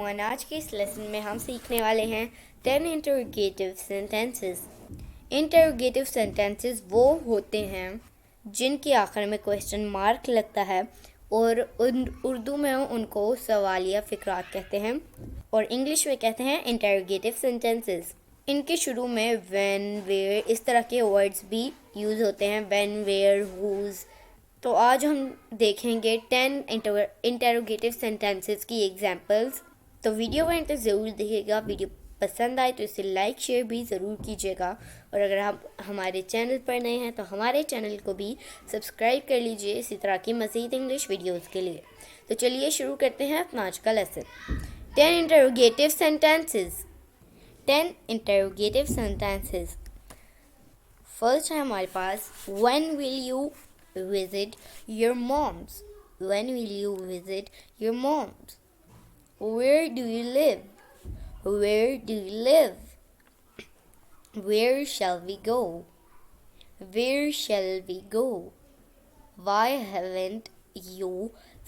Everyone, आज के इस लेसन में हम सीखने वाले हैं 10 इंटरोगेटिव सेंटेंसेस। इंटरोगेटिव सेंटेंसेस वो होते हैं जिनके आखिर में क्वेश्चन मार्क लगता है और उर्दू में उनको सवालिया फ़िक्रात कहते हैं और इंग्लिश में कहते हैं इंटरोगेटिव सेंटेंसेस। इनके शुरू में व्हेन, वेयर इस तरह के वर्ड्स भी यूज़ होते हैं, व्हेन, वेयर, हुज़। तो आज हम देखेंगे 10 इंटरोगेटिव सेंटेंसेस की एग्जांपल्स। तो वीडियो को अंत तक ज़रूर देखिएगा। वीडियो पसंद आए तो इसे लाइक शेयर भी ज़रूर कीजिएगा और अगर आप हमारे चैनल पर नए हैं तो हमारे चैनल को भी सब्सक्राइब कर लीजिए इसी तरह की मज़ीद इंग्लिश वीडियोस के लिए। तो चलिए शुरू करते हैं अपना आज का lesson. 10 interrogative sentences. 10 interrogative sentences. First है हमारे पास when will you visit your mom's? When will you visit your mom's? Where do you live? Where do you live? Where shall we go? Where shall we go? Why haven't you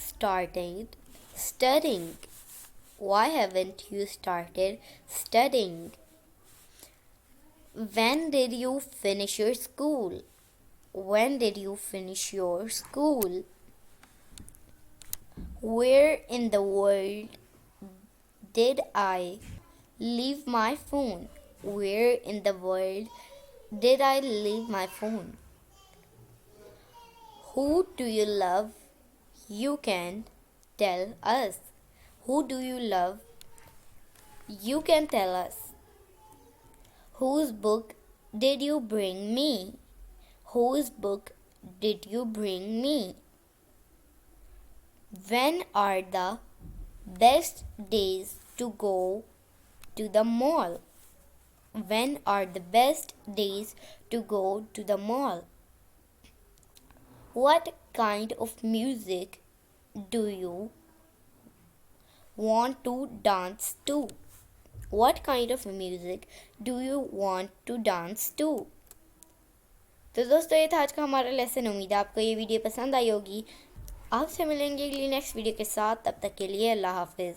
started studying? Why haven't you started studying? When did you finish your school? When did you finish your school? Where in the world did I leave my phone? Where in the world did I leave my phone? Who do you love? You can tell us. Who do you love? You can tell us. Whose book did you bring me? Whose book did you bring me? When are the best days to go to the mall? When are the best days to go to the mall? What kind of music do you want to dance to? What kind of music do you want to dance to? तो दोस्तों, ये था आज का हमारा lesson. उम्मीद है आपको ये वीडियो पसंद आई होगी। आपसे मिलेंगे अगली नेक्स्ट वीडियो के साथ। तब तक के लिए अल्लाह हाफिज़।